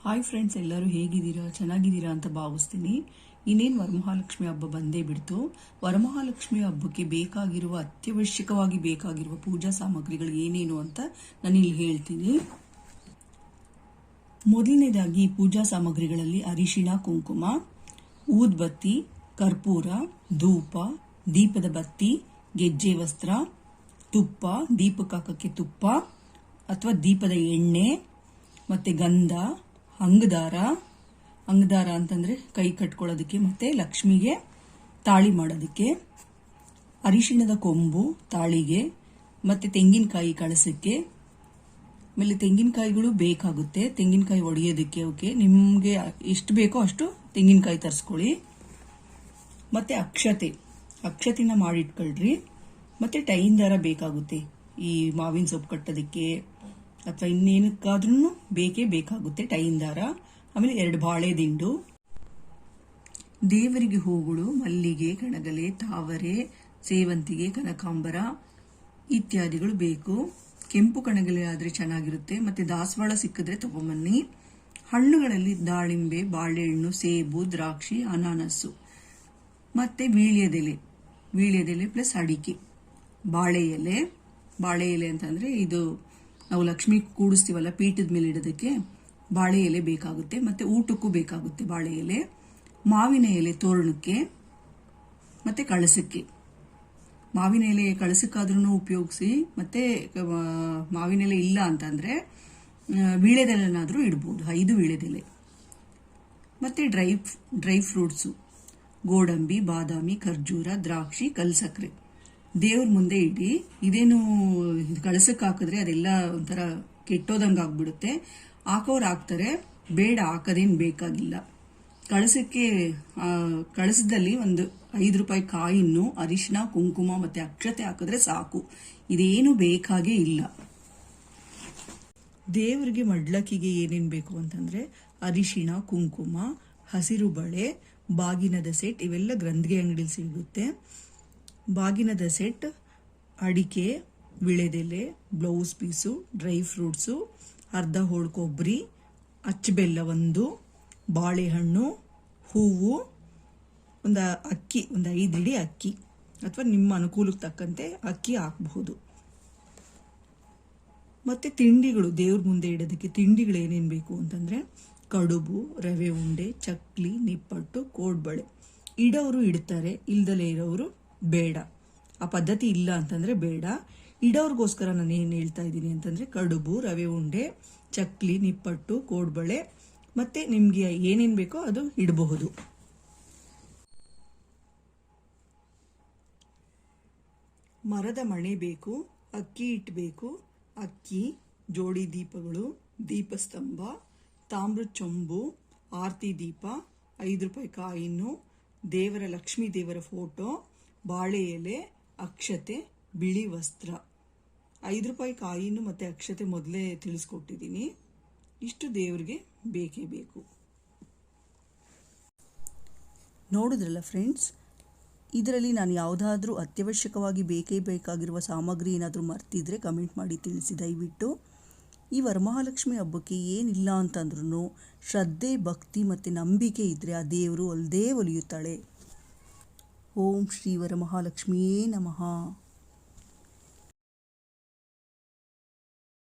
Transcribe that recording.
Hi friends, ಎಲ್ಲರೂ ಹೇಗಿದ್ದೀರಾ? ಚೆನ್ನಾಗಿದ್ದೀರಾ ಅಂತ ಭಾವಿಸ್ತೀನಿ. ಇನ್ನೇನು ವರಮಹಾಲಕ್ಷ್ಮಿ ಹಬ್ಬ ಬಂದೇ ಬಿಡ್ತು. ವರಮಹಾಲಕ್ಷ್ಮಿ ಹಬ್ಬಕ್ಕೆ ಬೇಕಾಗಿರುವ ಅತ್ಯವಶ್ಯಕವಾಗಿ ಬೇಕಾಗಿರುವ ಪೂಜಾ ಸಾಮಗ್ರಿಗಳು ಏನೇನು ಅಂತ ನಾನು ಇಲ್ಲಿ ಹೇಳ್ತೀನಿ. ಮೊದಲನೇದಾಗಿ ಪೂಜಾ ಸಾಮಗ್ರಿಗಳಲ್ಲಿ ಅರಿಶಿಣ, ಕುಂಕುಮ, ಊದ್ಬತ್ತಿ, ಕರ್ಪೂರ, ಧೂಪ, ದೀಪದ ಬತ್ತಿ, ಗೆಜ್ಜೆ ವಸ್ತ್ರ, ತುಪ್ಪ, ದೀಪಕ್ಕಾಕಕ್ಕೆ ತುಪ್ಪ ಅಥವಾ ದೀಪದ ಎಣ್ಣೆ, ಮತ್ತೆ ಗಂಧ, ಅಂಗದಾರ ಅಂತಂದ್ರೆ ಕೈ ಕಟ್ಕೊಳ್ಳೋದಕ್ಕೆ, ಮತ್ತೆ ಲಕ್ಷ್ಮಿಗೆ ತಾಳಿ ಮಾಡೋದಕ್ಕೆ, ಅರಿಶಿಣದ ಕೊಂಬು ತಾಳಿಗೆ, ಮತ್ತೆ ತೆಂಗಿನಕಾಯಿ ಕಳಸಕ್ಕೆ. ಆಮೇಲೆ ತೆಂಗಿನಕಾಯಿಗಳು ಬೇಕಾಗುತ್ತೆ, ತೆಂಗಿನಕಾಯಿ ಒಡೆಯೋದಕ್ಕೆ. ಓಕೆ, ನಿಮಗೆ ಎಷ್ಟು ಬೇಕೋ ಅಷ್ಟು ತೆಂಗಿನಕಾಯಿ ತರಿಸ್ಕೊಳ್ಳಿ. ಮತ್ತೆ ಅಕ್ಷತೆನ ಮಾಡಿಟ್ಕೊಳ್ರಿ. ಮತ್ತೆ ಟೈನ್ ದಾರ ಬೇಕಾಗುತ್ತೆ, ಈ ಮಾವಿನ ಸೊಪ್ಪು ಕಟ್ಟೋದಕ್ಕೆ ಅಥವಾ ಇನ್ನೇನಕ್ಕಾದ್ರೂ ಬೇಕಾಗುತ್ತೆ ಟೈನ್ ದಾರ. ಆಮೇಲೆ 2 ಬಾಳೆ ದಿಂಡು. ದೇವರಿಗೆ ಹೂಗಳು ಮಲ್ಲಿಗೆ, ಕಣಗಲೆ, ತಾವರೆ, ಸೇವಂತಿಗೆ, ಕನಕಾಂಬರ ಇತ್ಯಾದಿಗಳು ಬೇಕು. ಕೆಂಪು ಕಣಗಲೆ ಆದ್ರೆ ಚೆನ್ನಾಗಿರುತ್ತೆ. ಮತ್ತೆ ದಾಸವಾಳ ಸಿಕ್ಕಿದ್ರೆ ತಗೊಂಬನ್ನಿ. ಹಣ್ಣುಗಳಲ್ಲಿ ದಾಳಿಂಬೆ, ಬಾಳೆಹಣ್ಣು, ಸೇಬು, ದ್ರಾಕ್ಷಿ, ಅನಾನಸ್ಸು, ಮತ್ತೆ ವೀಳ್ಯದೆಲೆ ಪ್ಲಸ್ ಅಡಿಕೆ. ಬಾಳೆ ಎಲೆ ಅಂತಂದ್ರೆ ಇದು ನಾವು ಲಕ್ಷ್ಮಿ ಕೂಡಿಸ್ತೀವಲ್ಲ ಪೀಠದ ಮೇಲೆ ಇಡೋದಕ್ಕೆ, ಬಾಳೆ ಎಲೆ ಬೇಕಾಗುತ್ತೆ. ಮತ್ತೆ ಊಟಕ್ಕೂ ಬೇಕಾಗುತ್ತೆ ಬಾಳೆ ಎಲೆ. ಮಾವಿನ ಎಲೆ ತೋರಣಕ್ಕೆ ಮತ್ತೆ ಕಳಸಕ್ಕೆ. ಮಾವಿನ ಎಲೆ ಕಳಸಕ್ಕಾದ್ರೂ ಉಪಯೋಗಿಸಿ. ಮತ್ತೆ ಮಾವಿನ ಎಲೆ ಇಲ್ಲ ಅಂತಂದ್ರೆ ವೀಳ್ಯದೆಲೆನಾದ್ರೂ ಇಡ್ಬೋದು, 5 ವೀಳ್ಯದೆಲೆ. ಮತ್ತೆ ಡ್ರೈ ಫ್ರೂಟ್ಸು, ಗೋಡಂಬಿ, ಬಾದಾಮಿ, ಖರ್ಜೂರ, ದ್ರಾಕ್ಷಿ, ಕಲ್ಸಕ್ರೆ ದೇವ್ರ ಮುಂದೆ ಇಡಿ. ಇದೇನು ಕಳಸಕ್ಕೆ ಹಾಕಿದ್ರೆ ಅದೆಲ್ಲ ಒಂಥರ ಕೆಟ್ಟೋದಂಗೆ ಆಗ್ಬಿಡುತ್ತೆ. ಹಾಕೋರು ಹಾಕ್ತಾರೆ, ಬೇಡ, ಹಾಕೋದೇನು ಬೇಕಾಗಿಲ್ಲ. ಕಳಸದಲ್ಲಿ ಒಂದು 5 ರೂಪಾಯಿ ಕಾಯಿನ್ನು, ಅರಿಶಿನ, ಕುಂಕುಮ ಮತ್ತೆ ಅಕ್ಷತೆ ಹಾಕಿದ್ರೆ ಸಾಕು. ಇದೇನು ಬೇಕಾಗೇ ಇಲ್ಲ. ದೇವರಿಗೆ ಮಡ್ಲಕ್ಕಿಗೆ ಏನೇನು ಬೇಕು ಅಂತಂದ್ರೆ ಅರಿಶಿಣ, ಕುಂಕುಮ, ಹಸಿರು ಬಳೆ, ಬಾಗಿನದ ಸೆಟ್, ಇವೆಲ್ಲ ಗ್ರಂಥಿಗೆ ಅಂಗಡಿಲಿ ಸಿಗುತ್ತೆ. ಬಾಗಿನದ ಸೆಟ್, ಅಡಿಕೆ, ವಿಳೆದೆಲೆ, ಬ್ಲೌಸ್ ಪೀಸು, ಡ್ರೈ ಫ್ರೂಟ್ಸು, ಅರ್ಧ ಹೋಳು ಕೊಬ್ಬರಿ, ಅಚ್ಚಬೆಲ್ಲ 1, ಬಾಳೆಹಣ್ಣು, ಹೂವು, ಒಂದು 5 ಇಡಿ ಅಕ್ಕಿ ಅಥವಾ ನಿಮ್ಮ ಅನುಕೂಲಕ್ಕೆ ತಕ್ಕಂತೆ ಅಕ್ಕಿ ಹಾಕಬಹುದು. ಮತ್ತೆ ತಿಂಡಿಗಳು, ದೇವ್ರ ಮುಂದೆ ಇಡೋದಕ್ಕೆ ತಿಂಡಿಗಳು ಏನೇನು ಬೇಕು ಅಂತಂದ್ರೆ ಕಡುಬು, ರವೆ ಉಂಡೆ, ಚಕ್ಲಿ, ನಿಪ್ಪಟ್ಟು, ಕೋಡ್ಬಳೆ. ಇಡೋರು ಇಡ್ತಾರೆ, ಇಲ್ದಲೇ ಇರೋರು ಬೇಡ. ಆ ಪದ್ಧತಿ ಇಲ್ಲ ಅಂತಂದ್ರೆ ಬೇಡ. ಇಡೋರ್ಗೋಸ್ಕರ ನಾನು ಏನು ಹೇಳ್ತಾ ಇದ್ದೀನಿ ಅಂತಂದ್ರೆ ಕಡುಬು, ರವೆ ಉಂಡೆ, ಚಕ್ಲಿ, ನಿಪ್ಪಟ್ಟು, ಕೋಡ್ಬಳೆ, ಮತ್ತೆ ನಿಮ್ಗೆ ಏನೇನು ಬೇಕೋ ಅದು ಇಡಬಹುದು. ಮರದ ಮಣೆ ಬೇಕು, ಅಕ್ಕಿ ಇಟ್ಬೇಕು, ಅಕ್ಕಿ, ಜೋಡಿ ದೀಪಗಳು, ದೀಪಸ್ತಂಭ, ತಾಮ್ರದ ಚೊಂಬು, ಆರತಿ ದೀಪ, 5 ರೂಪಾಯಿ ಕಾಯಿನ್ನು, ಲಕ್ಷ್ಮೀ ದೇವರ ಫೋಟೋ, ಬಾಳೆ ಎಲೆ, ಅಕ್ಷತೆ, ಬಿಳಿ ವಸ್ತ್ರ. 5 ರೂಪಾಯಿ ಕಾಯಿನ್ನು ಮತ್ತೆ ಅಕ್ಷತೆ ಮೊದಲೇ ತಿಳಿಸ್ಕೊಟ್ಟಿದ್ದೀನಿ. ಇಷ್ಟು ದೇವರಿಗೆ ಬೇಕೇ ಬೇಕು. ನೋಡಿದ್ರಲ್ಲ ಫ್ರೆಂಡ್ಸ್, ಇದರಲ್ಲಿ ನಾನು ಯಾವುದಾದ್ರೂ ಅತ್ಯವಶ್ಯಕವಾಗಿ ಬೇಕಾಗಿರುವ ಸಾಮಗ್ರಿ ಏನಾದರೂ ಮರ್ತಿದ್ರೆ ಕಮೆಂಟ್ ಮಾಡಿ ತಿಳಿಸಿ ದಯವಿಟ್ಟು. ಈ ವರಮಹಾಲಕ್ಷ್ಮಿ ಹಬ್ಬಕ್ಕೆ ಏನಿಲ್ಲ ಅಂತಂದ್ರೂ ಶ್ರದ್ಧೆ, ಭಕ್ತಿ ಮತ್ತು ನಂಬಿಕೆ ಇದ್ದರೆ ಆ ದೇವರು ಅಲ್ಲದೇ ಒಲಿಯುತ್ತಾಳೆ. ಓಂ ಶ್ರೀ ವರಮಹಾಲಕ್ಷ್ಮಿಯೇ ನಮಃ.